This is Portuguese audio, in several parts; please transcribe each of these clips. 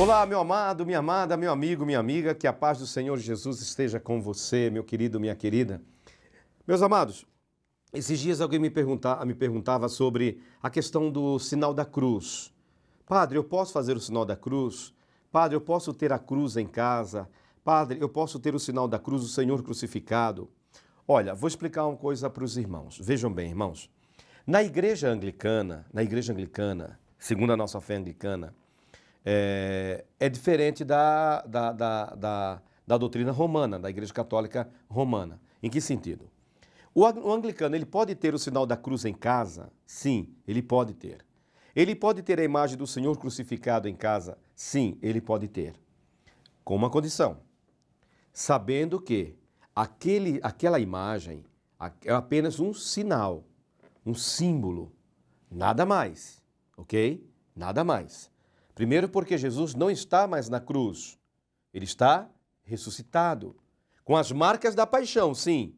Olá, meu amado, minha amada, meu amigo, minha amiga, que a paz do Senhor Jesus esteja com você, meu querido, minha querida. Meus amados, esses dias alguém me perguntava sobre a questão do sinal da cruz. Padre, eu posso fazer o sinal da cruz? Padre, eu posso ter a cruz em casa? Padre, eu posso ter o sinal da cruz, o Senhor crucificado? Olha, vou explicar uma coisa para os irmãos. Vejam bem, irmãos. Na igreja anglicana, segundo a nossa fé anglicana, é diferente da doutrina romana, da Igreja Católica Romana. Em que sentido? O anglicano, ele pode ter o sinal da cruz em casa? Sim, ele pode ter. Ele pode ter a imagem do Senhor crucificado em casa? Sim, ele pode ter. Com uma condição. Sabendo que aquela imagem é apenas um sinal, um símbolo, nada mais, ok? Nada mais. Primeiro porque Jesus não está mais na cruz, ele está ressuscitado, com as marcas da paixão, sim.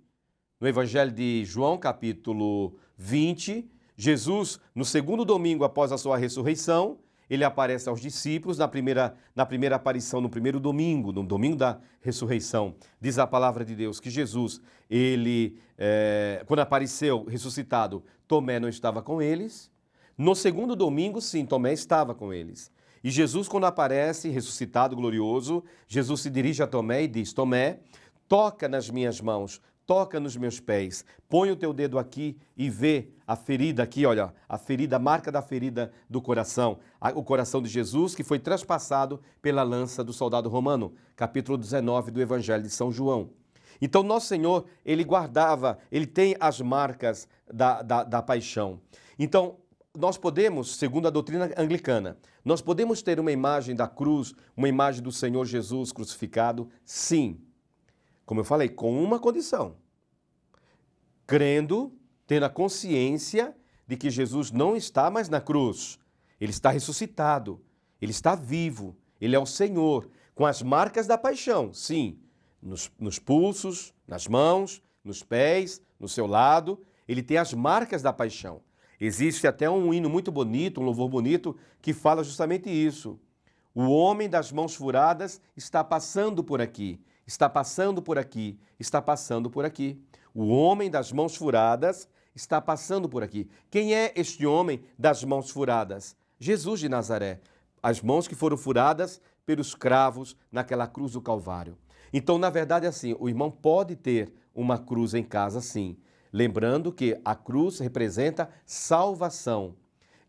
No Evangelho de João, capítulo 20, Jesus, no segundo domingo após a sua ressurreição, ele aparece aos discípulos na primeira aparição, no primeiro domingo, no domingo da ressurreição. Diz a palavra de Deus que Jesus, quando apareceu ressuscitado, Tomé não estava com eles. No segundo domingo, sim, Tomé estava com eles. E Jesus, quando aparece ressuscitado, glorioso, Jesus se dirige a Tomé e diz: Tomé, toca nas minhas mãos, toca nos meus pés, põe o teu dedo aqui e vê a ferida aqui, olha, a marca da ferida do coração, o coração de Jesus que foi traspassado pela lança do soldado romano, capítulo 19 do Evangelho de São João. Então, nosso Senhor, ele tem as marcas da paixão. Então, nós podemos, segundo a doutrina anglicana, nós podemos ter uma imagem da cruz, uma imagem do Senhor Jesus crucificado? Sim. Como eu falei, com uma condição. Crendo, tendo a consciência de que Jesus não está mais na cruz. Ele está ressuscitado, ele está vivo, ele é o Senhor, com as marcas da paixão, sim. Nos pulsos, nas mãos, nos pés, no seu lado, ele tem as marcas da paixão. Existe até um hino muito bonito, um louvor bonito, que fala justamente isso. O homem das mãos furadas está passando por aqui, está passando por aqui, está passando por aqui. O homem das mãos furadas está passando por aqui. Quem é este homem das mãos furadas? Jesus de Nazaré. As mãos que foram furadas pelos cravos naquela cruz do Calvário. Então, na verdade, é assim, o irmão pode ter uma cruz em casa, sim. Lembrando que a cruz representa salvação.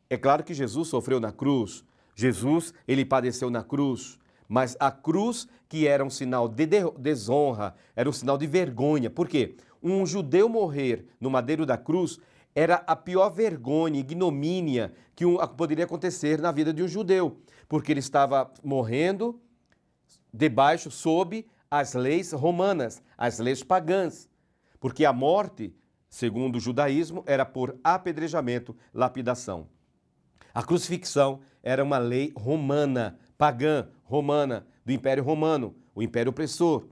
É claro que Jesus sofreu na cruz, Jesus, ele padeceu na cruz, mas a cruz, que era um sinal de desonra, era um sinal de vergonha. Por quê? Um judeu morrer no madeiro da cruz era a pior vergonha, ignomínia que poderia acontecer na vida de um judeu, porque ele estava morrendo sob as leis romanas, as leis pagãs, porque a morte, segundo o judaísmo, era por apedrejamento, lapidação. A crucifixão era uma lei romana, pagã, romana, do Império Romano, o Império Opressor.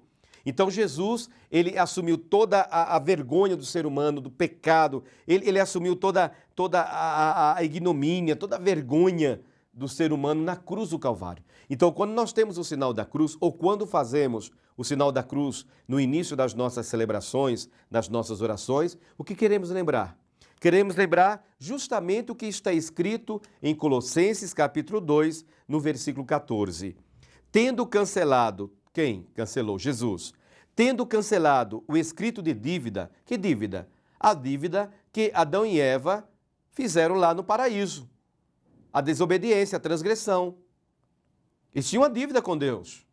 Então Jesus, ele assumiu toda a vergonha do ser humano, do pecado, ele assumiu toda a ignomínia, toda a vergonha do ser humano na cruz do Calvário. Então, quando nós temos o sinal da cruz, ou quando fazemos o sinal da cruz no início das nossas celebrações, das nossas orações, o que queremos lembrar? Queremos lembrar justamente o que está escrito em Colossenses capítulo 2, no versículo 14. Tendo cancelado, quem cancelou? Jesus. Tendo cancelado o escrito de dívida, que dívida? A dívida que Adão e Eva fizeram lá no paraíso. A desobediência, a transgressão. Eles tinham uma dívida com Deus.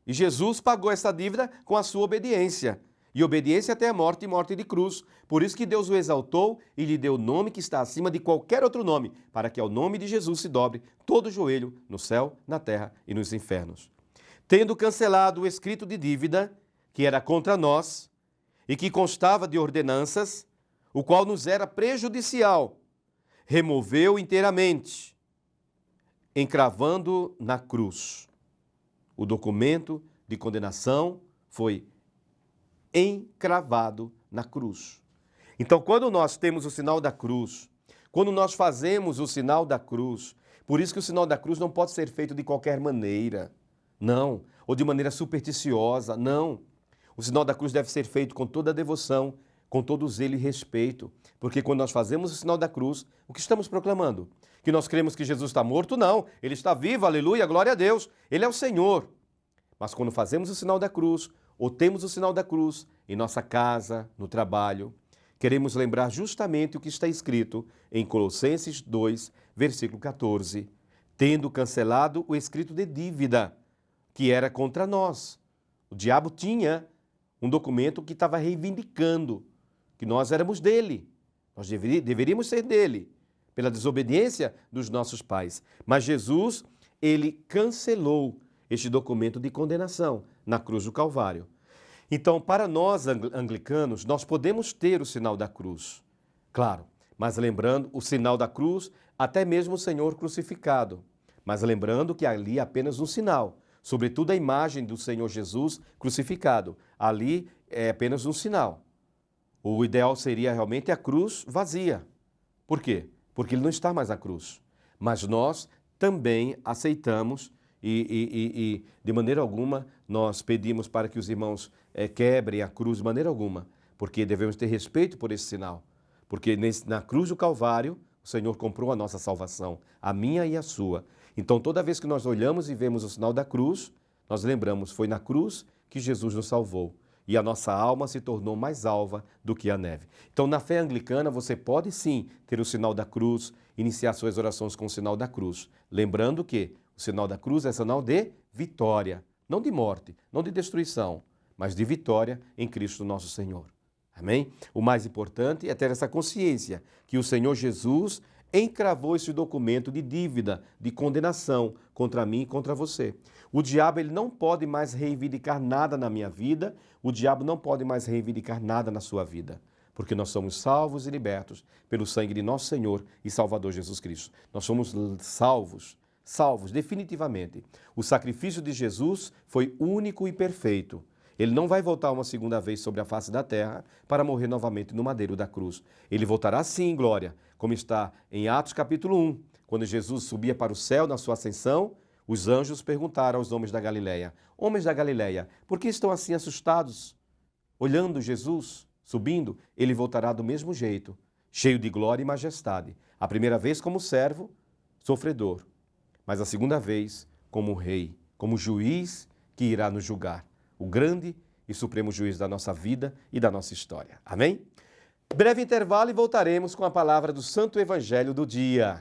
E Jesus pagou essa dívida com a sua obediência. E obediência até a morte e morte de cruz. Por isso que Deus o exaltou e lhe deu o nome que está acima de qualquer outro nome, para que ao nome de Jesus se dobre todo o joelho no céu, na terra e nos infernos. Tendo cancelado o escrito de dívida, que era contra nós, e que constava de ordenanças, o qual nos era prejudicial, removeu inteiramente, encravando na cruz. O documento de condenação foi encravado na cruz. Então, quando nós temos o sinal da cruz, quando nós fazemos o sinal da cruz, Por isso que o sinal da cruz não pode ser feito de qualquer maneira, não, ou de maneira supersticiosa, não. O sinal da cruz deve ser feito com toda a devoção, com todo zelo e respeito, porque quando nós fazemos o sinal da cruz, o que estamos proclamando? Que nós cremos que Jesus está morto? Não, ele está vivo, aleluia, glória a Deus, ele é o Senhor. Mas quando fazemos o sinal da cruz, ou temos o sinal da cruz em nossa casa, no trabalho, queremos lembrar justamente o que está escrito em Colossenses 2, versículo 14, tendo cancelado o escrito de dívida que era contra nós. O diabo tinha um documento que estava reivindicando que nós éramos dele, nós deveríamos ser dele, pela desobediência dos nossos pais. Mas Jesus, ele cancelou este documento de condenação na cruz do Calvário. Então, para nós anglicanos, nós podemos ter o sinal da cruz, claro, mas lembrando o sinal da cruz, até mesmo o Senhor crucificado, mas lembrando que ali é apenas um sinal, sobretudo a imagem do Senhor Jesus crucificado, ali é apenas um sinal. O ideal seria realmente a cruz vazia. Por quê? Porque ele não está mais na cruz, mas nós também aceitamos e de maneira alguma nós pedimos para que os irmãos quebrem a cruz de maneira alguma, porque devemos ter respeito por esse sinal, porque na cruz do Calvário o Senhor comprou a nossa salvação, a minha e a sua. Então toda vez que nós olhamos e vemos o sinal da cruz, nós lembramos, foi na cruz que Jesus nos salvou e a nossa alma se tornou mais alva do que a neve. Então na fé anglicana você pode sim ter o sinal da cruz, iniciar suas orações com o sinal da cruz, lembrando que o sinal da cruz é sinal de vitória, não de morte, não de destruição, mas de vitória em Cristo nosso Senhor. Amém? O mais importante é ter essa consciência que o Senhor Jesus encravou esse documento de dívida, de condenação contra mim e contra você. O diabo ele não pode mais reivindicar nada na minha vida, o diabo não pode mais reivindicar nada na sua vida, porque nós somos salvos e libertos pelo sangue de nosso Senhor e Salvador Jesus Cristo. Nós somos salvos definitivamente. O sacrifício de Jesus foi único e perfeito. Ele não vai voltar uma segunda vez sobre a face da terra para morrer novamente no madeiro da cruz. Ele voltará sim em glória, como está em Atos capítulo 1. Quando Jesus subia para o céu na sua ascensão, os anjos perguntaram aos homens da Galileia: homens da Galileia, por que estão assim assustados? Olhando Jesus subindo, ele voltará do mesmo jeito, cheio de glória e majestade. A primeira vez como servo, sofredor, mas a segunda vez como rei, como juiz que irá nos julgar. O grande e supremo juiz da nossa vida e da nossa história. Amém? Breve intervalo e voltaremos com a palavra do Santo Evangelho do dia.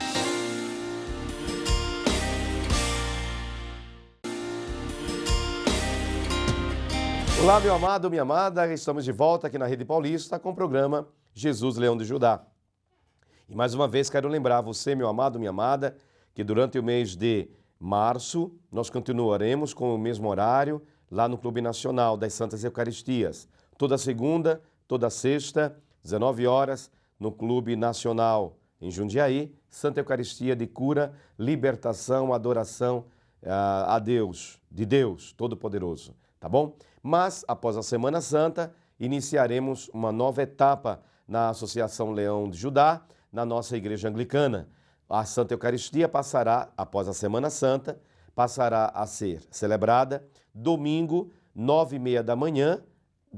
Olá, meu amado, minha amada, estamos de volta aqui na Rede Paulista com o programa Jesus Leão de Judá. E mais uma vez quero lembrar você, meu amado, minha amada, que durante o mês de março nós continuaremos com o mesmo horário lá no Clube Nacional das Santas Eucaristias. Toda segunda, toda sexta, 19 horas, no Clube Nacional em Jundiaí, Santa Eucaristia de cura, libertação, adoração a Deus, de Deus Todo-Poderoso, tá bom? Mas, após a Semana Santa, iniciaremos uma nova etapa na Associação Leão de Judá, na nossa Igreja Anglicana. A Santa Eucaristia passará, após a Semana Santa, passará a ser celebrada domingo, 9h30 da manhã,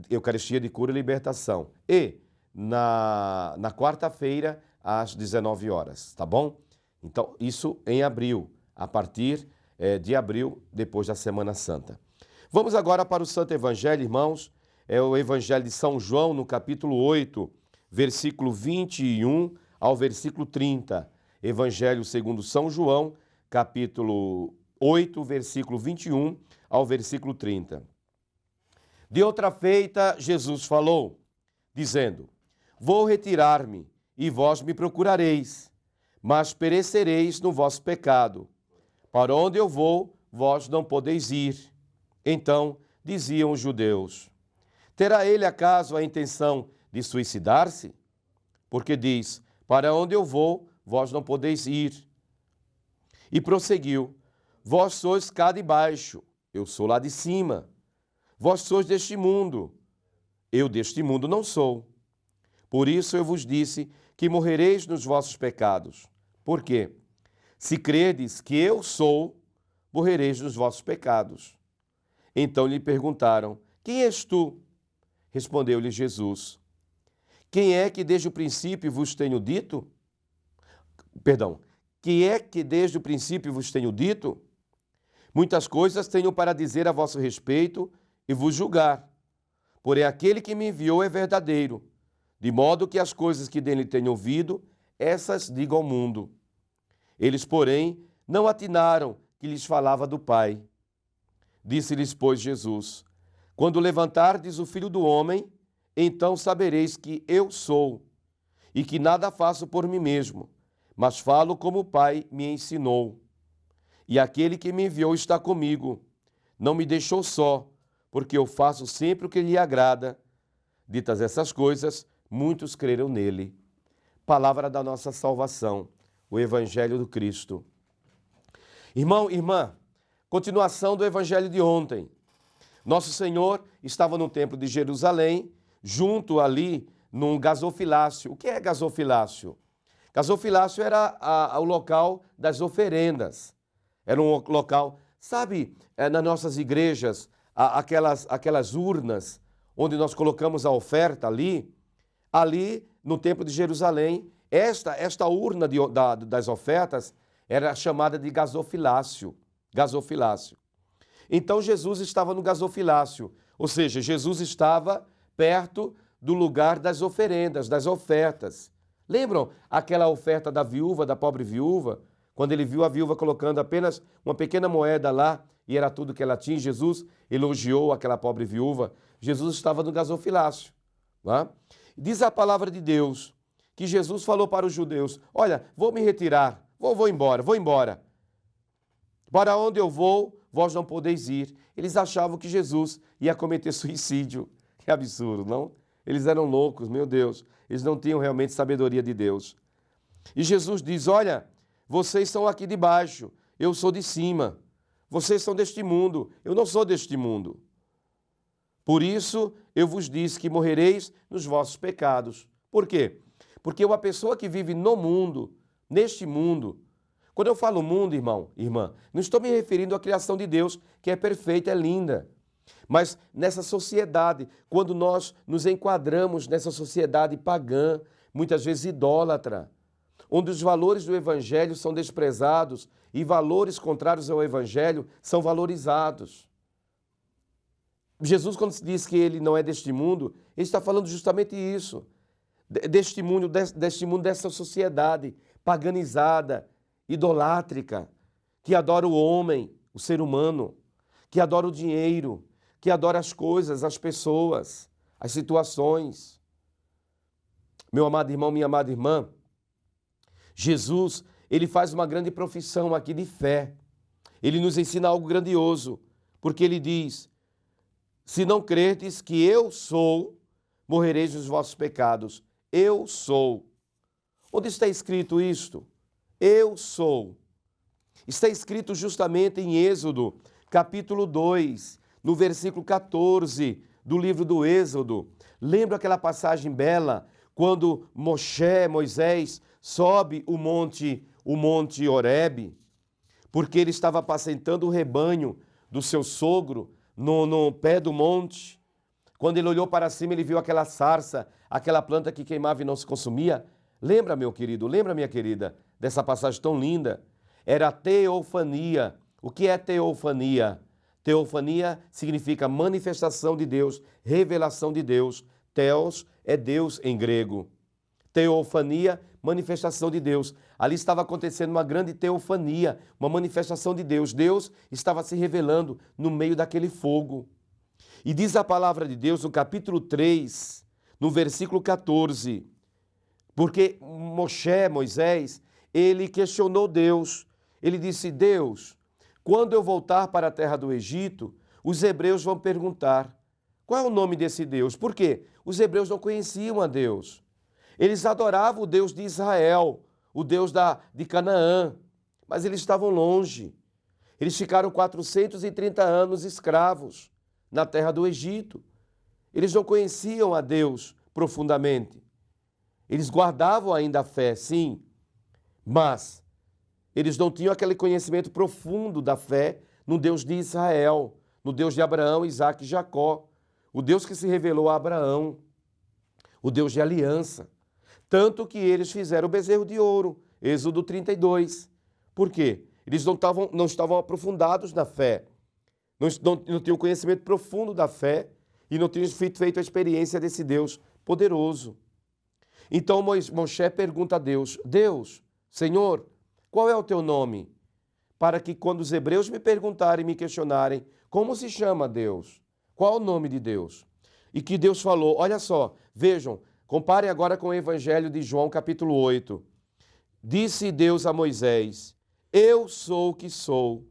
Eucaristia de cura e libertação. E na quarta-feira, às 19 horas, tá bom? Então, isso em abril, a partir de abril, depois da Semana Santa. Vamos agora para o Santo Evangelho, irmãos. É o Evangelho de São João, no capítulo 8, versículo 21 ao versículo 30. Evangelho segundo São João, capítulo 8, versículo 21 ao versículo 30. De outra feita, Jesus falou, dizendo: vou retirar-me, e vós me procurareis, mas perecereis no vosso pecado. Para onde eu vou, vós não podeis ir. Então diziam os judeus: terá ele acaso a intenção de suicidar-se? Porque diz: para onde eu vou, vós não podeis ir. E prosseguiu: vós sois cá de baixo, eu sou lá de cima. Vós sois deste mundo, eu deste mundo não sou. Por isso eu vos disse que morrereis nos vossos pecados. Por quê? Se credes que eu sou, morrereis nos vossos pecados. Então lhe perguntaram: quem és tu? Respondeu-lhe Jesus: quem é que desde o princípio vos tenho dito? Perdão, que é que desde o princípio vos tenho dito? Muitas coisas tenho para dizer a vosso respeito e vos julgar. Porém, aquele que me enviou é verdadeiro, de modo que as coisas que dele tenho ouvido, essas digo ao mundo. Eles, porém, não atinaram que lhes falava do Pai. Disse-lhes, pois, Jesus: quando levantardes o Filho do Homem, então sabereis que eu sou, e que nada faço por mim mesmo, mas falo como o Pai me ensinou. E aquele que me enviou está comigo. Não me deixou só, porque eu faço sempre o que lhe agrada. Ditas essas coisas, muitos creram nele. Palavra da nossa salvação, o Evangelho do Cristo. Irmão, irmã, continuação do Evangelho de ontem. Nosso Senhor estava no Templo de Jerusalém, junto ali num gasofilácio. O que é gasofilácio? Gasofilácio era o local das oferendas. Era um local, sabe, nas nossas igrejas, aquelas urnas onde nós colocamos a oferta ali no Templo de Jerusalém, esta urna das ofertas era chamada de gasofilácio. Gasofilácio. Então Jesus estava no gasofilácio, ou seja, Jesus estava perto do lugar das oferendas, das ofertas. Lembram aquela oferta da viúva, da pobre viúva? Quando ele viu a viúva colocando apenas uma pequena moeda lá, e era tudo que ela tinha, Jesus elogiou aquela pobre viúva. Jesus estava no gasofilácio. Tá? Diz a palavra de Deus que Jesus falou para os judeus: olha, vou me retirar, vou embora. Para onde eu vou, vós não podeis ir. Eles achavam que Jesus ia cometer suicídio. Que absurdo, não? Eles eram loucos, meu Deus. Eles não tinham realmente sabedoria de Deus. E Jesus diz: olha, vocês são aqui de baixo, eu sou de cima. Vocês são deste mundo, eu não sou deste mundo. Por isso eu vos disse que morrereis nos vossos pecados. Por quê? Porque uma pessoa que vive no mundo, neste mundo, quando eu falo mundo, irmão, irmã, não estou me referindo à criação de Deus, que é perfeita, é linda. Mas nessa sociedade, quando nós nos enquadramos nessa sociedade pagã, muitas vezes idólatra, onde os valores do Evangelho são desprezados e valores contrários ao Evangelho são valorizados. Jesus, quando diz que ele não é deste mundo, ele está falando justamente isso, deste mundo, dessa sociedade paganizada, idolátrica, que adora o homem, o ser humano, que adora o dinheiro, que adora as coisas, as pessoas, as situações. Meu amado irmão, minha amada irmã, Jesus, ele faz uma grande profissão aqui de fé. Ele nos ensina algo grandioso, porque ele diz: se não crerdes que eu sou, morrereis nos vossos pecados. Eu sou. Onde está escrito isto? Eu sou. Está escrito justamente em Êxodo, capítulo 2, no versículo 14 do livro do Êxodo. Lembra aquela passagem bela, quando Moisés sobe o monte Horebe, porque ele estava apacentando o rebanho do seu sogro no pé do monte. Quando ele olhou para cima, ele viu aquela sarça, aquela planta que queimava e não se consumia. Lembra, meu querido, lembra, minha querida, dessa passagem tão linda? Era a teofania. O que é teofania? Teofania significa manifestação de Deus, revelação de Deus. Theos é Deus em grego. Teofania, manifestação de Deus. Ali estava acontecendo uma grande teofania, uma manifestação de Deus. Deus estava se revelando no meio daquele fogo. E diz a palavra de Deus no capítulo 3, no versículo 14, porque Moisés, ele questionou Deus. Ele disse: Deus, quando eu voltar para a terra do Egito, os hebreus vão perguntar: qual é o nome desse Deus? Por quê? Os hebreus não conheciam a Deus. Eles adoravam o Deus de Israel, o Deus de Canaã, mas eles estavam longe. Eles ficaram 430 anos escravos na terra do Egito. Eles não conheciam a Deus profundamente. Eles guardavam ainda a fé, sim, mas Eles não tinham aquele conhecimento profundo da fé no Deus de Israel, no Deus de Abraão, Isaque e Jacó, o Deus que se revelou a Abraão, o Deus de aliança. Tanto que eles fizeram o bezerro de ouro, Êxodo 32. Por quê? Eles não estavam aprofundados na fé, não tinham conhecimento profundo da fé e não tinham feito a experiência desse Deus poderoso. Então Moshe pergunta a Deus, Deus, Senhor, qual é o teu nome? Para que quando os hebreus me perguntarem, me questionarem, como se chama Deus? Qual é o nome de Deus? E que Deus falou, olha só, vejam, comparem agora com o Evangelho de João, capítulo 8. Disse Deus a Moisés, eu sou o que sou.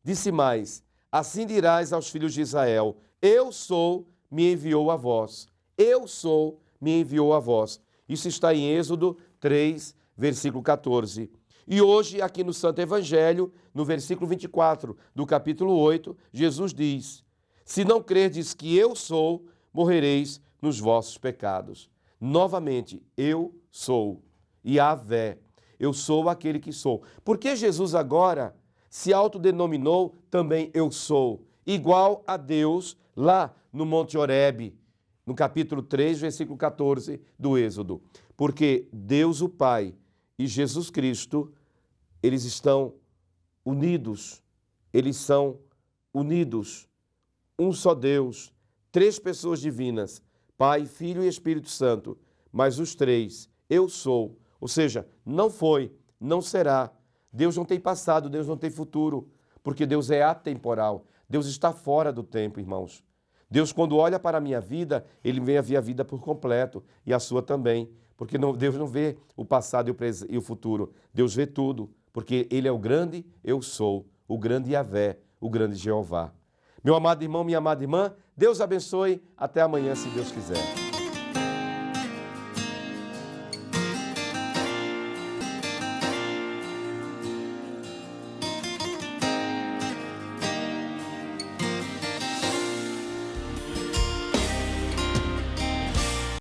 Disse mais, assim dirás aos filhos de Israel, eu sou, me enviou a vós. Eu sou, me enviou a vós. Isso está em Êxodo 3, versículo 14. E hoje, aqui no Santo Evangelho, no versículo 24 do capítulo 8, Jesus diz, se não crerdes que eu sou, morrereis nos vossos pecados. Novamente, eu sou. Yahvé, eu sou aquele que sou. Porque Jesus agora se autodenominou também eu sou, igual a Deus lá no Monte Horebe, no capítulo 3, versículo 14 do Êxodo. Porque Deus o Pai e Jesus Cristo, eles estão unidos, eles são unidos, um só Deus, três pessoas divinas, Pai, Filho e Espírito Santo, mas os três, eu sou, ou seja, não foi, não será. Deus não tem passado, Deus não tem futuro, porque Deus é atemporal, Deus está fora do tempo, irmãos. Deus, quando olha para a minha vida, Ele vê a vida por completo, e a sua também, porque Deus não vê o passado e o futuro, Deus vê tudo, porque Ele é o grande eu sou, o grande Yahvé, o grande Jeová. Meu amado irmão, minha amada irmã, Deus abençoe, até amanhã, se Deus quiser.